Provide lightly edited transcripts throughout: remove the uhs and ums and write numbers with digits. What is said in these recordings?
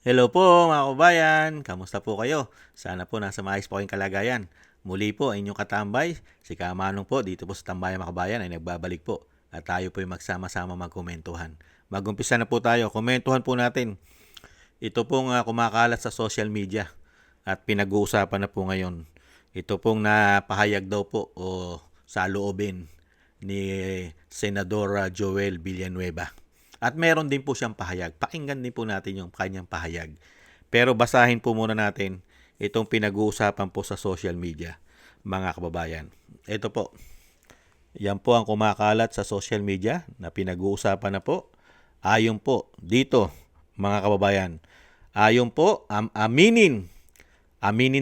Hello po mga kabayan, kamusta po kayo? Sana po nasa maayos po kayong kalagayan. Muli po ang inyong katambay, si Kamanong po dito po sa Tambayan mga kabayan ay nagbabalik po at tayo po ay magsama-sama magkomentuhan. Mag-umpisa na po tayo, komentuhan po natin. Ito pong kumakalat sa social media at pinag-uusapan na po ngayon. Ito pong napahayag daw po o saloobin ni Senador Joel Villanueva. At meron din po siyang pahayag. Pakinggan din po natin yung kanyang pahayag. Pero basahin po muna natin itong pinag-uusapan po sa social media, mga kababayan. Ito po. Yan po ang kumakalat sa social media na pinag-uusapan na po. Ayon po dito, mga kababayan. Ayon po, aminin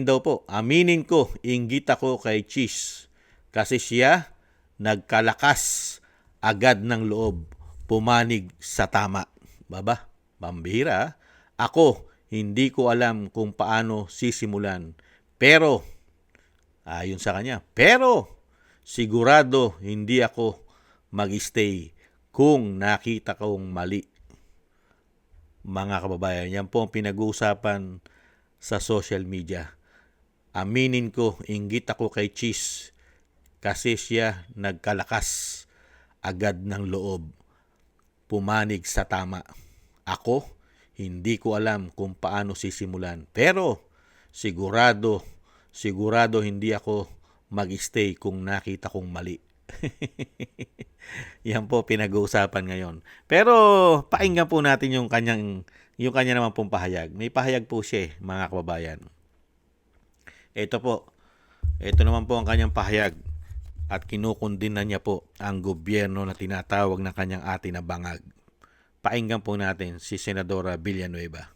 daw po. Aminin ko, inggit ako kay Cheese. Kasi siya nagkalakas agad ng loob, pumanig sa tama. Baba, pambihira. Ako, hindi ko alam kung paano sisimulan. Pero, ayon sa kanya, sigurado hindi ako mag-stay kung nakita kong mali. Mga kababayan, yan po ang pinag-uusapan sa social media. Aminin ko, inggit ako kay Cheese kasi siya nagkalakas agad ng loob, pumanig sa tama. Ako, hindi ko alam kung paano sisimulan. Pero, sigurado hindi ako mag-stay kung nakita kong mali. Yan po pinag-uusapan ngayon. Pero, pakinggan po natin yung kanya naman pong pahayag. May pahayag po siya mga kababayan. Ito po. Ito naman po ang kanyang pahayag. At kinukundina niya po ang gobyerno na tinatawag ng kanyang ate na bangag. Pakinggan po natin si Senadora Villanueva.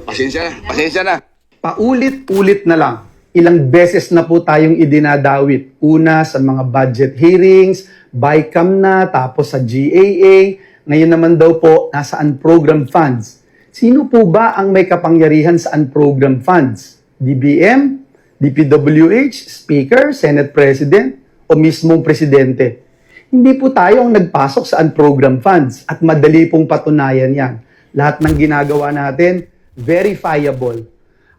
Pasensya na. Paulit-ulit na lang. Ilang beses na po tayong idinadawit. Una sa mga budget hearings, BICAM na, tapos sa GAA. Ngayon naman daw po, nasa unprogrammed funds. Sino po ba ang may kapangyarihan sa unprogrammed funds? DBM? DPWH? Speaker? Senate President? O mismong Presidente? Hindi po tayo ang nagpasok sa unprogrammed funds at madali pong patunayan yan. Lahat ng ginagawa natin, verifiable.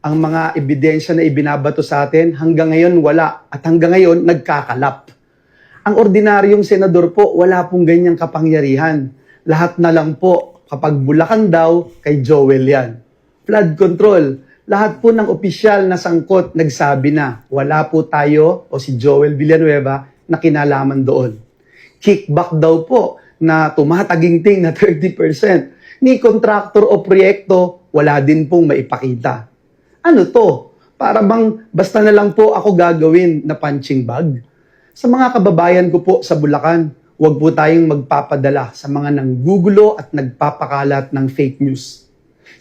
Ang mga ebidensya na ibinabato sa atin, hanggang ngayon wala. At hanggang ngayon, nagkakalap. Ang ordinaryong senador po, wala pong ganyang kapangyarihan. Lahat na lang po, kapag Bulacan daw, kay Joel yan. Flood control, lahat po ng opisyal na sangkot nagsabi na, wala po tayo o si Joel Villanueva na kinalaman doon. Kickback daw po na tumataginting na 30%. Ni kontraktor o proyekto, wala din pong maipakita. Ano to? Para bang basta na lang po ako gagawin na punching bag? Sa mga kababayan ko po sa Bulacan, huwag po tayong magpapadala sa mga nanggugulo at nagpapakalat ng fake news.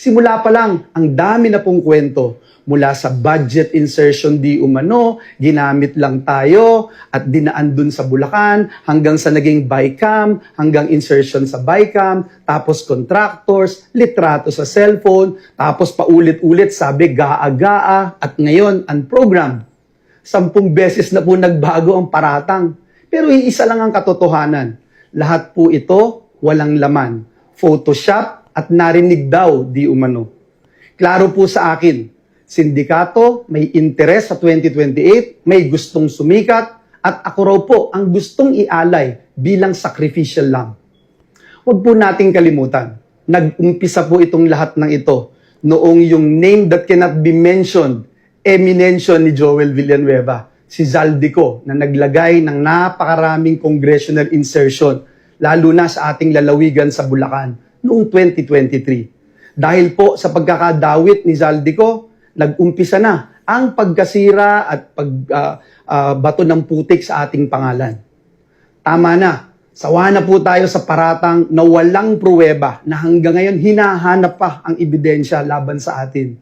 Simula pa lang, ang dami na pong kwento. Mula sa budget insertion di umano, ginamit lang tayo at dinaan dun sa Bulacan, hanggang sa naging BICAM, hanggang insertion sa BICAM, tapos contractors, litrato sa cellphone, tapos paulit-ulit sabi gaa-gaa, at ngayon unprogrammed. 10 beses na po nagbago ang paratang. Pero iisa lang ang katotohanan. Lahat po ito walang laman. Photoshop at narinig daw di umano. Klaro po sa akin, sindikato, may interes sa 2028, may gustong sumikat, at ako raw po ang gustong ialay bilang sacrificial lang. Huwag po nating kalimutan, nag-umpisa po itong lahat ng ito noong yung name that cannot be mentioned, eminensyon ni Joel Villanueva, si Zaldico, na naglagay ng napakaraming congressional insertion, lalo na sa ating lalawigan sa Bulacan, noong 2023. Dahil po sa pagkakadawit ni Zaldico, nag-umpisa na ang pagkasira at pagbato ng putik sa ating pangalan. Tama na, sawa na po tayo sa paratang na walang pruweba na hanggang ngayon hinahanap pa ang ebidensya laban sa atin.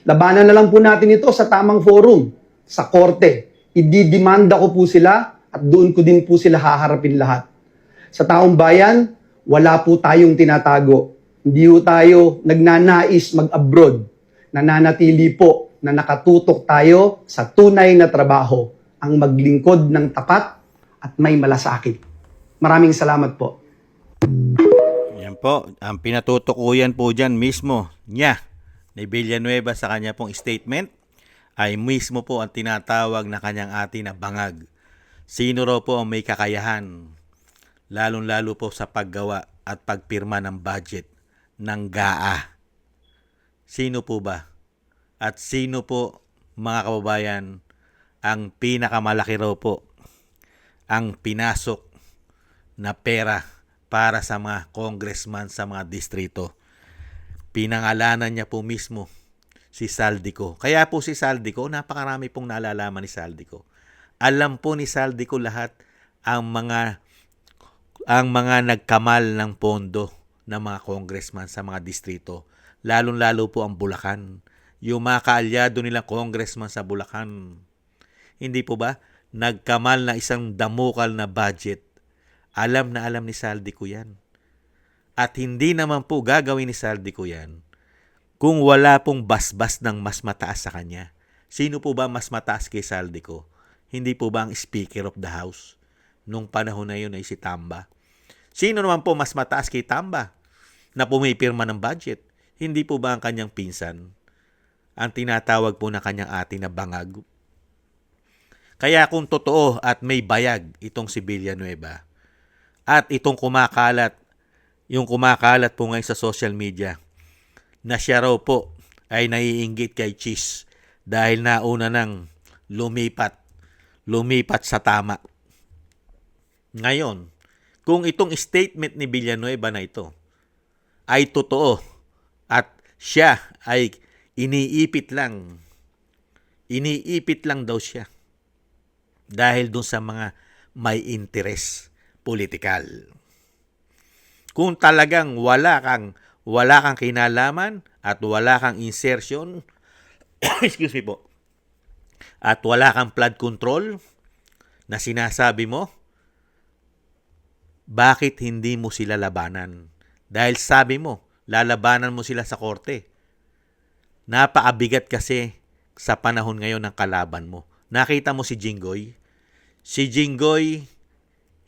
Labanan na lang po natin ito sa tamang forum, sa korte. Ididimanda ko po sila at doon ko din po sila haharapin lahat. Sa taong bayan, wala po tayong tinatago. Hindi po tayo nagnanais mag-abroad. Nananatili po na nakatutok tayo sa tunay na trabaho, ang maglingkod ng tapat at may malasakit. Maraming salamat po. Yan po, ang pinatutukuyan po dyan mismo niya ni Villanueva sa kanya pong statement ay mismo po ang tinatawag na kanyang ati na bangag. Sino raw po ang may kakayahan, lalong-lalo po sa paggawa at pagpirma ng budget ng GAA? Sino po ba? At sino po, mga kababayan, ang pinakamalaki raw po ang pinasok na pera para sa mga congressman sa mga distrito? Pinangalanan niya po mismo si Saldico. Kaya po si Saldico, napakarami pong nalalaman ni Saldico. Alam po ni Saldico lahat ang mga nagkamal ng pondo ng mga congressman sa mga distrito. Lalong-lalo po ang Bulacan. Yung mga kaalyado nilang congressman sa Bulacan. Hindi po ba? Nagkamal na isang damukal na budget. Alam na alam ni Saldico yan. At hindi naman po gagawin ni Saldico yan kung wala pong basbas ng mas mataas sa kanya. Sino po ba mas mataas kay Saldico? Hindi po ba ang Speaker of the House? Nung panahon na yun ay si Tamba. Sino naman po mas mataas kay Tamba na pumipirma ng budget? Hindi po ba ang kanyang pinsan? Ang tinatawag po na kanyang ate na bangag. Kaya kung totoo at may bayag itong si Villanueva at itong yung kumakalat po ngayon sa social media na siya raw po ay naiinggit kay Cheese dahil nauna nang lumipat sa tama. Ngayon, kung itong statement ni Villanueva na ito ay totoo at siya ay iniipit lang daw siya dahil dun sa mga may interes politikal. Kung talagang wala kang kinalaman at wala kang insertion, excuse me po, at wala kang flood control na sinasabi mo, bakit hindi mo sila labanan? Dahil sabi mo, lalabanan mo sila sa korte. Napakabigat kasi sa panahon ngayon ng kalaban mo. Nakita mo si Jinggoy? Si Jinggoy,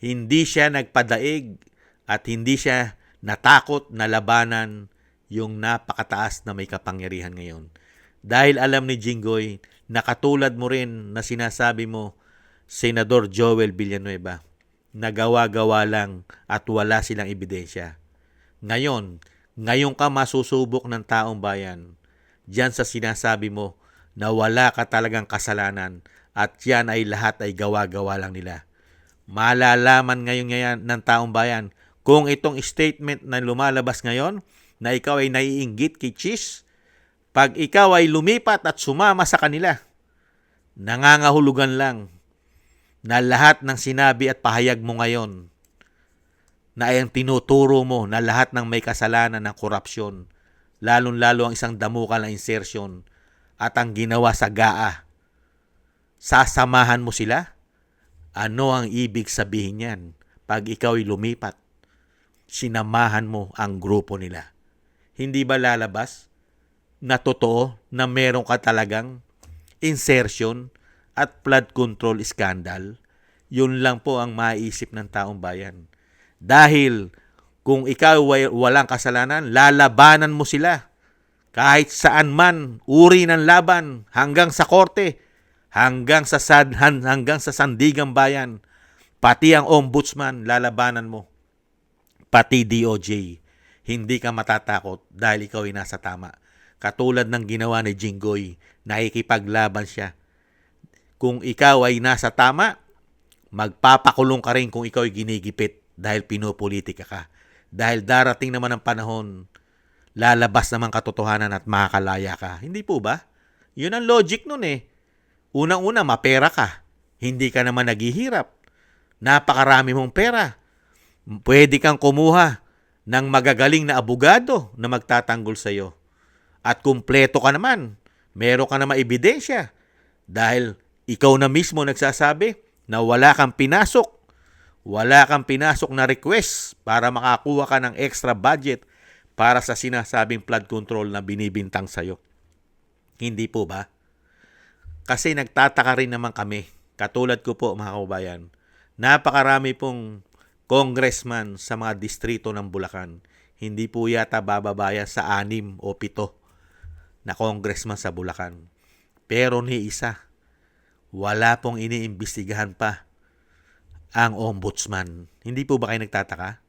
hindi siya nagpadaig at hindi siya natakot na labanan yung napakataas na may kapangyarihan ngayon. Dahil alam ni Jinggoy na katulad mo rin na sinasabi mo, Senador Joel Villanueva, nagawa-gawa lang at wala silang ebidensya. Ngayon ka masusubok ng taong bayan diyan sa sinasabi mo na wala ka talagang kasalanan at yan ay lahat ay gawa-gawa lang nila. Malalaman ngayon ng taong bayan kung itong statement na lumalabas ngayon na ikaw ay naiinggit kay Cheese, pag ikaw ay lumipat at sumama sa kanila, nangangahulugan lang na lahat ng sinabi at pahayag mo ngayon na ay ang tinuturo mo na lahat ng may kasalanan ng korupsyon, lalong-lalo ang isang damukal na insertion at ang ginawa sa GAA, sasamahan mo sila? Ano ang ibig sabihin yan? Pag ikaw ay lumipat, sinamahan mo ang grupo nila. Hindi ba lalabas na totoo na meron ka talagang insertion at flood control scandal? Yun lang po ang maiisip ng taong bayan. Dahil kung ikaw ay walang kasalanan, lalabanan mo sila. Kahit saan man, uri ng laban, hanggang sa korte, hanggang sa sandigang bayan, pati ang ombudsman, lalabanan mo. Pati DOJ, hindi ka matatakot dahil ikaw ay nasa tama. Katulad ng ginawa ni Jinggoy, nakikipaglaban siya. Kung ikaw ay nasa tama, magpapakulong ka rin kung ikaw ay ginigipit dahil pinopolitika ka. Dahil darating naman ang panahon, lalabas naman katotohanan at makakalaya ka. Hindi po ba? Yun ang logic nun eh. Unang-una, mapera ka. Hindi ka naman naghihirap. Napakarami mong pera. Pwede kang kumuha ng magagaling na abogado na magtatanggol sa iyo. At kumpleto ka naman. Meron ka naman ebidensya. Dahil ikaw na mismo nagsasabi na wala kang pinasok. Wala kang pinasok na request para makakuha ka ng extra budget para sa sinasabing flood control na binibintang sa iyo. Hindi po ba? Kasi nagtataka rin naman kami, katulad ko po mga kababayan, napakarami pong congressman sa mga distrito ng Bulacan. Hindi po yata bababaya sa 6 o 7 na congressman sa Bulacan. Pero ni isa, wala pong iniimbestigahan pa ang ombudsman. Hindi po ba kayo nagtataka?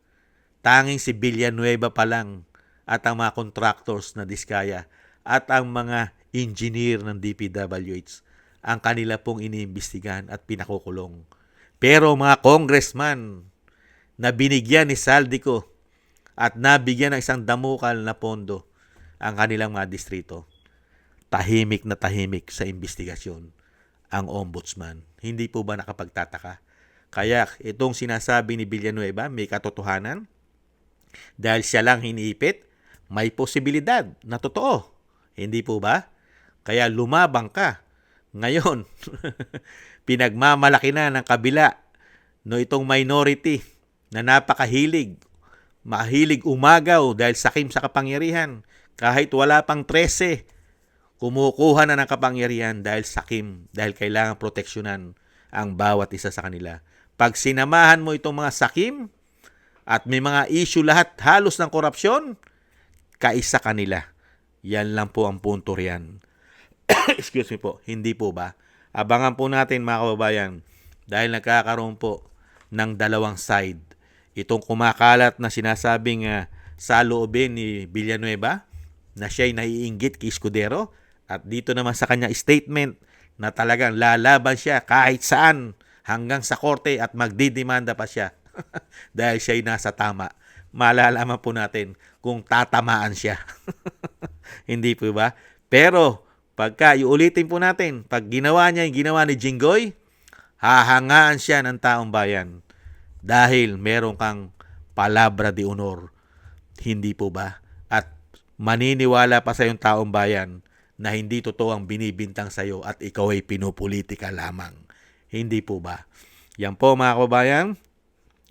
Tanging si Villanueva pa lang at ang mga contractors na Diskaya at ang mga engineer ng DPWH ang kanila pong iniimbestigahan at pinakukulong. Pero mga congressman na binigyan ni Saldico at nabigyan ng isang damukal na pondo ang kanilang mga distrito, tahimik na tahimik sa investigasyon ang ombudsman. Hindi po ba nakapagtataka? Kaya itong sinasabi ni Villanueva may katotohanan. Dahil siya lang hinipit, may posibilidad na totoo. Hindi po ba? Kaya lumabang ka. Ngayon, pinagmamalaki na ng kabila no itong minority na napakahilig, mahilig umagaw dahil sakim sa kapangyarihan. Kahit wala pang 13, kumukuha na ng kapangyarihan dahil sakim, dahil kailangan proteksyonan ang bawat isa sa kanila. Pag sinamahan mo itong mga sakim at may mga issue lahat halos ng korupsyon, kaisa kanila. Yan lang po ang punto riyan. Excuse me po, hindi po ba? Abangan po natin mga kababayan dahil nagkakaroon po ng dalawang side. Itong kumakalat na sinasabing saloobin ni Villanueva na siya'y naiinggit kay Escudero at dito naman sa kanya statement na talagang lalaban siya kahit saan hanggang sa korte at magdidemanda pa siya dahil siya'y nasa tama. Malalaman po natin kung tatamaan siya. Hindi po ba? Pero pagka iulitin po natin, pag ginawa niya yung ginawa ni Jinggoy, hahangaan siya ng taong bayan dahil meron kang palabra de honor. Hindi po ba? At maniniwala pa sa yung taong bayan na hindi totoo ang binibintang sa iyo at ikaw ay pinupolitika lamang. Hindi po ba? Yan po mga kababayan,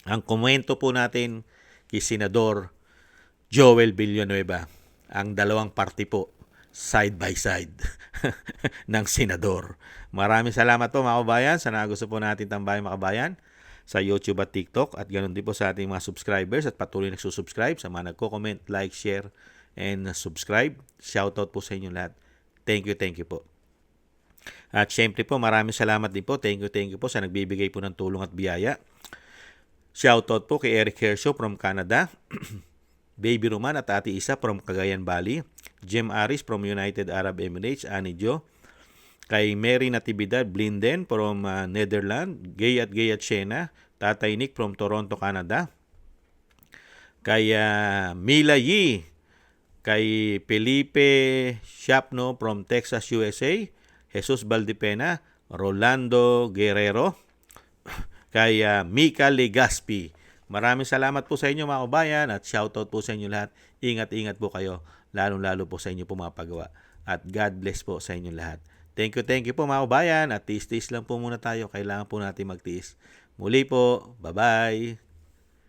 ang komento po natin kay Senador Joel Villanueva. Ang dalawang party po, side by side ng senador. Maraming salamat po mga kababayan sa nagusto po natin tambayan mga kababayan sa YouTube at TikTok at ganoon din po sa ating mga subscribers at patuloy nagsusubscribe sa mga nagko-comment, like, share, and subscribe. Shoutout po sa inyo lahat. Thank you po. At syempre po maraming salamat din po. Thank you po sa nagbibigay po ng tulong at biyaya. Shoutout po kay Eric Hershaw from Canada. Baby Roman at Ate Isa from Cagayan Valley. Jem Aris from United Arab Emirates. Ani Jo. Kay Mary Natividad Blinden from Netherlands. Gay at Shena. Tatay Nick from Toronto, Canada. Kay Mila Yi. Kay Felipe Shapno from Texas, USA. Jesus Valdepena. Rolando Guerrero. Kay Mika Legaspi. Maraming salamat po sa inyo mga kabayan at shoutout po sa inyo lahat. Ingat-ingat po kayo, lalong-lalo po sa inyo po mga paggawa. At God bless po sa inyo lahat. Thank you po mga kabayan at tiis-tiis lang po muna tayo. Kailangan po natin magtiis. Muli po, bye-bye.